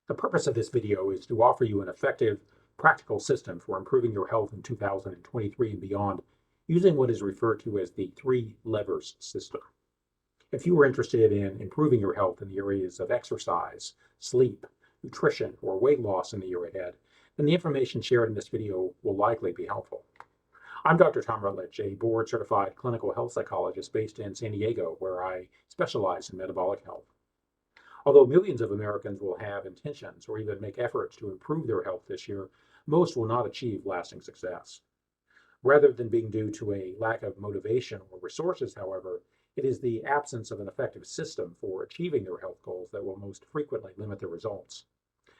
The purpose of this video is to offer you an effective, practical system for improving your health in 2023 and beyond using what is referred to as the three levers system. If you are interested in improving your health in the areas of exercise, sleep, nutrition, or weight loss in the year ahead, then the information shared in this video will likely be helpful. I'm Dr. Tom Rutledge, a board-certified clinical health psychologist based in San Diego, where I specialize in metabolic health. Although millions of Americans will have intentions or even make efforts to improve their health this year, most will not achieve lasting success. Rather than being due to a lack of motivation or resources, however, it is the absence of an effective system for achieving their health goals that will most frequently limit their results.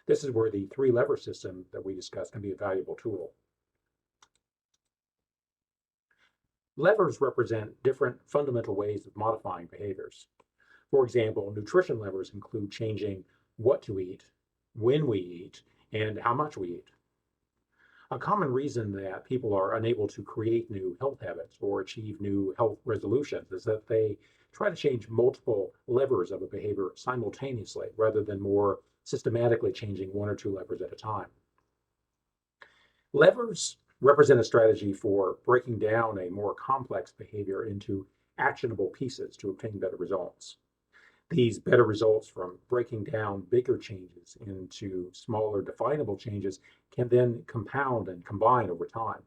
This is where the three lever system that we discussed can be a valuable tool. Levers represent different fundamental ways of modifying behaviors. For example, nutrition levers include changing what to eat, when we eat, and how much we eat. A common reason that people are unable to create new health habits or achieve new health resolutions is that they try to change multiple levers of a behavior simultaneously rather than more systematically changing one or two levers at a time. Levers represent a strategy for breaking down a more complex behavior into actionable pieces to obtain better results. These better results from breaking down bigger changes into smaller definable changes can then compound and combine over time.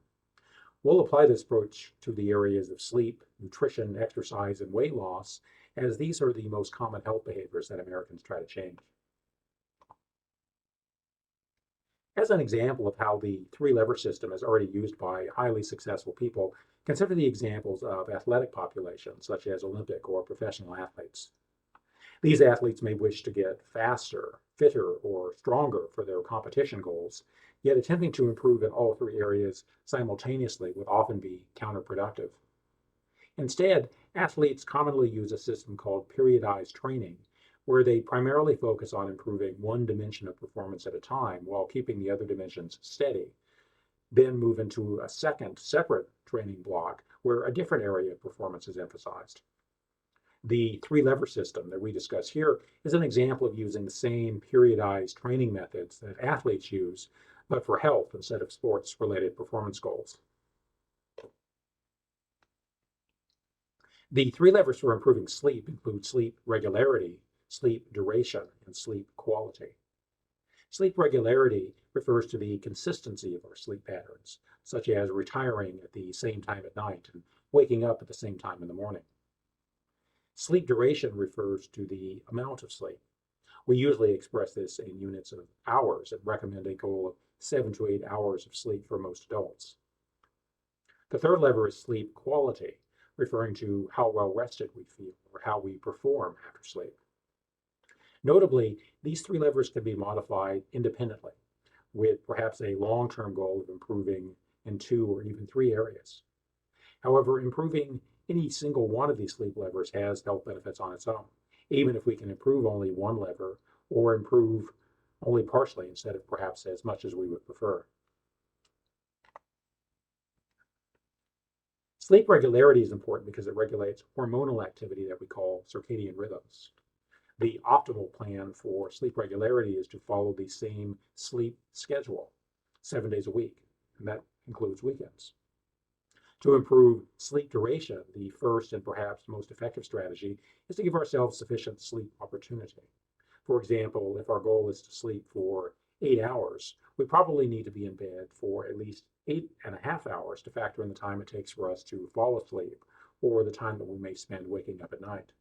We'll apply this approach to the areas of sleep, nutrition, exercise, and weight loss, as these are the most common health behaviors that Americans try to change. As an example of how the three lever system is already used by highly successful people, consider the examples of athletic populations, such as Olympic or professional athletes. These athletes may wish to get faster, fitter, or stronger for their competition goals, yet attempting to improve in all three areas simultaneously would often be counterproductive. Instead, athletes commonly use a system called periodized training, where they primarily focus on improving one dimension of performance at a time while keeping the other dimensions steady, then move into a second separate training block where a different area of performance is emphasized. The three lever system that we discuss here is an example of using the same periodized training methods that athletes use, but for health instead of sports related performance goals. The three levers for improving sleep include sleep regularity, sleep duration, and sleep quality. Sleep regularity refers to the consistency of our sleep patterns, such as retiring at the same time at night and waking up at the same time in the morning. Sleep duration refers to the amount of sleep. We usually express this in units of hours and recommend a goal of 7 to 8 hours of sleep for most adults. The third lever is sleep quality, referring to how well rested we feel or how we perform after sleep. Notably, these three levers can be modified independently, with perhaps a long-term goal of improving in 2 or even 3 areas. However, improving any single one of these sleep levers has health benefits on its own, even if we can improve only one lever or improve only partially instead of perhaps as much as we would prefer. Sleep regularity is important because it regulates hormonal activity that we call circadian rhythms. The optimal plan for sleep regularity is to follow the same sleep schedule 7 days a week, and that includes weekends. To improve sleep duration, the first and perhaps most effective strategy is to give ourselves sufficient sleep opportunity. For example, if our goal is to sleep for 8 hours, we probably need to be in bed for at least 8.5 hours to factor in the time it takes for us to fall asleep or the time that we may spend waking up at night.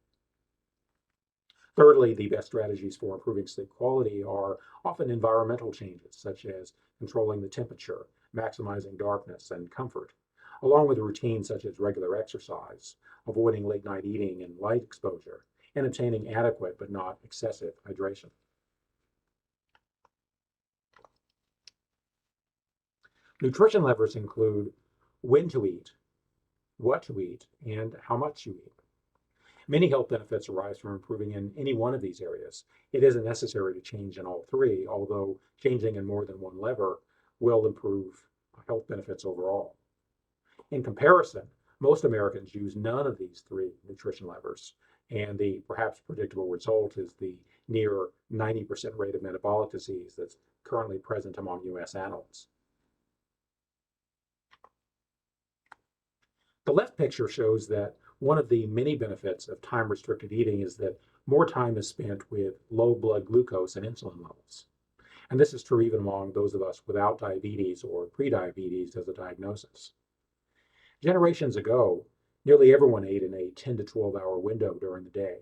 Thirdly, the best strategies for improving sleep quality are often environmental changes, such as controlling the temperature, maximizing darkness and comfort, along with routines such as regular exercise, avoiding late night eating and light exposure, and obtaining adequate but not excessive hydration. Nutrition levers include when to eat, what to eat, and how much you eat. Many health benefits arise from improving in any one of these areas. It isn't necessary to change in all three, although changing in more than one lever will improve health benefits overall. In comparison, most Americans use none of these three nutrition levers, and the perhaps predictable result is the near 90% rate of metabolic disease that's currently present among US adults. The left picture shows that one of the many benefits of time-restricted eating is that more time is spent with low blood glucose and insulin levels. And this is true even among those of us without diabetes or prediabetes as a diagnosis. Generations ago, nearly everyone ate in a 10 to 12 hour window during the day,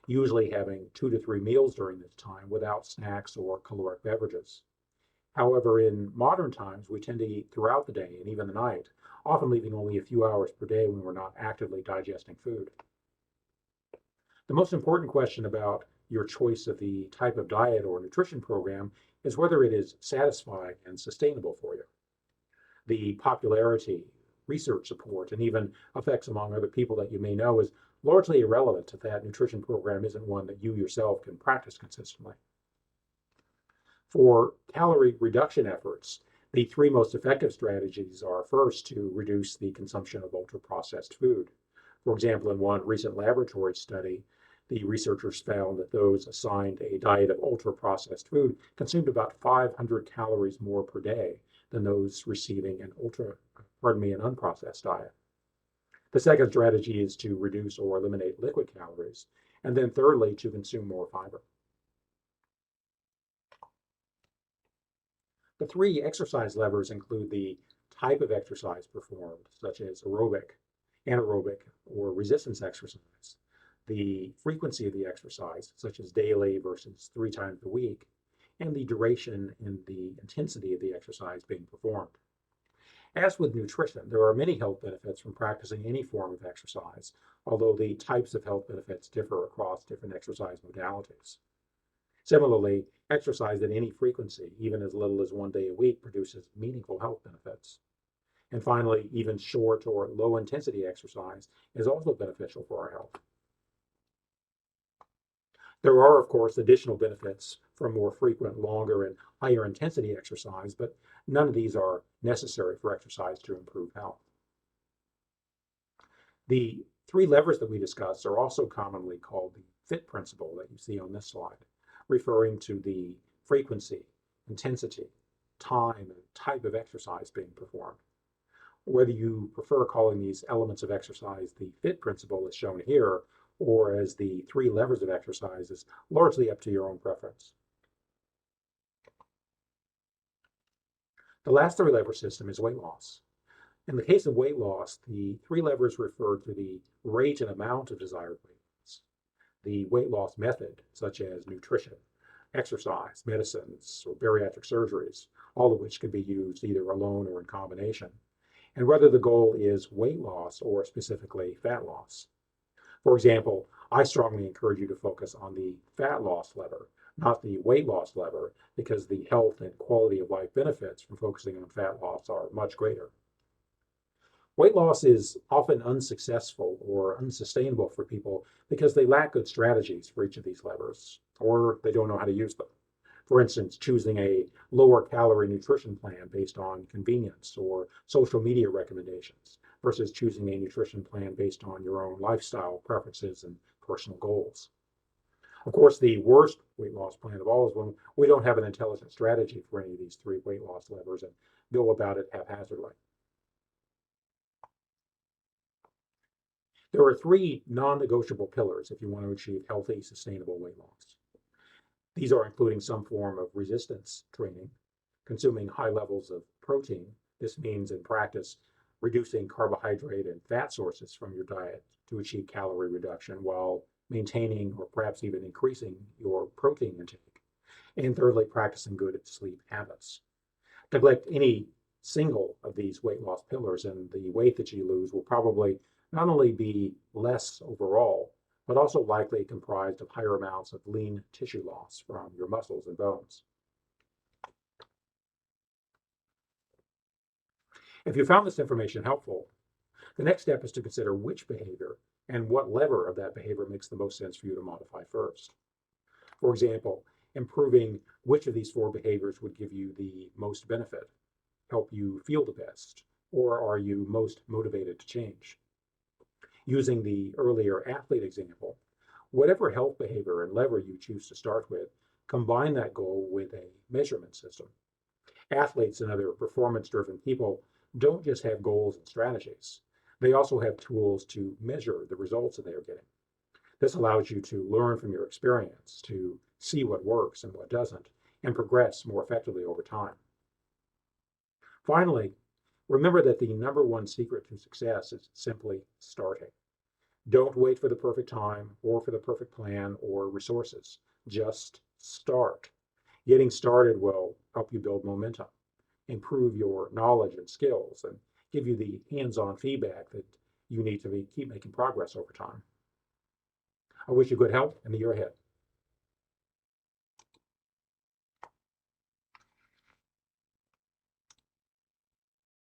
usually having 2 to 3 meals during this time without snacks or caloric beverages. However, in modern times, we tend to eat throughout the day and even the night, often leaving only a few hours per day when we're not actively digesting food. The most important question about your choice of the type of diet or nutrition program is whether it is satisfying and sustainable for you. The popularity, research support, and even effects among other people that you may know is largely irrelevant if that nutrition program isn't one that you yourself can practice consistently. For calorie reduction efforts, the three most effective strategies are first to reduce the consumption of ultra-processed food. For example, in one recent laboratory study, the researchers found that those assigned a diet of ultra-processed food consumed about 500 calories more per day than those receiving an unprocessed diet. The second strategy is to reduce or eliminate liquid calories, and then thirdly, to consume more fiber. The three exercise levers include the type of exercise performed, such as aerobic, anaerobic, or resistance exercise, the frequency of the exercise, such as daily versus 3 times a week, and the duration and the intensity of the exercise being performed. As with nutrition, there are many health benefits from practicing any form of exercise, although the types of health benefits differ across different exercise modalities. Similarly, exercise at any frequency, even as little as 1 day a week, produces meaningful health benefits. And finally, even short or low intensity exercise is also beneficial for our health. There are, of course, additional benefits from more frequent, longer, and higher intensity exercise, but none of these are necessary for exercise to improve health. The three levers that we discussed are also commonly called the FIT principle that you see on this slide, referring to the frequency, intensity, time, and type of exercise being performed. Whether you prefer calling these elements of exercise the FIT principle as shown here, or as the three levers of exercise is largely up to your own preference. The last three lever system is weight loss. In the case of weight loss, the three levers refer to the rate and amount of desired weight loss, the weight loss method, such as nutrition, exercise, medicines, or bariatric surgeries, all of which can be used either alone or in combination, and whether the goal is weight loss or specifically fat loss. For example, I strongly encourage you to focus on the fat loss lever, not the weight loss lever, because the health and quality of life benefits from focusing on fat loss are much greater. Weight loss is often unsuccessful or unsustainable for people because they lack good strategies for each of these levers, or they don't know how to use them. For instance, choosing a lower calorie nutrition plan based on convenience or social media recommendations versus choosing a nutrition plan based on your own lifestyle preferences and personal goals. Of course, the worst weight loss plan of all is when we don't have an intelligent strategy for any of these three weight loss levers and go about it haphazardly. There are three non-negotiable pillars if you want to achieve healthy, sustainable weight loss. These are including some form of resistance training, consuming high levels of protein. This means in practice, reducing carbohydrate and fat sources from your diet to achieve calorie reduction while maintaining or perhaps even increasing your protein intake. And thirdly, practicing good sleep habits. Neglect any single of these weight loss pillars and the weight that you lose will probably not only be less overall, but also likely comprised of higher amounts of lean tissue loss from your muscles and bones. If you found this information helpful, the next step is to consider which behavior and what lever of that behavior makes the most sense for you to modify first. For example, improving which of these four behaviors would give you the most benefit, help you feel the best, or are you most motivated to change? Using the earlier athlete example, Whatever health behavior and lever you choose to start with, combine that goal with a measurement system. Athletes and other performance-driven people don't just have goals and strategies. They also have tools to measure the results that they are getting. This allows you to learn from your experience, to see what works and what doesn't, and progress more effectively over time. Finally, remember that the number one secret to success is simply starting. Don't wait for the perfect time or for the perfect plan or resources. Just start. Getting started will help you build momentum, improve your knowledge and skills, and give you the hands-on feedback that you need to keep making progress over time. I wish you good health in the year ahead.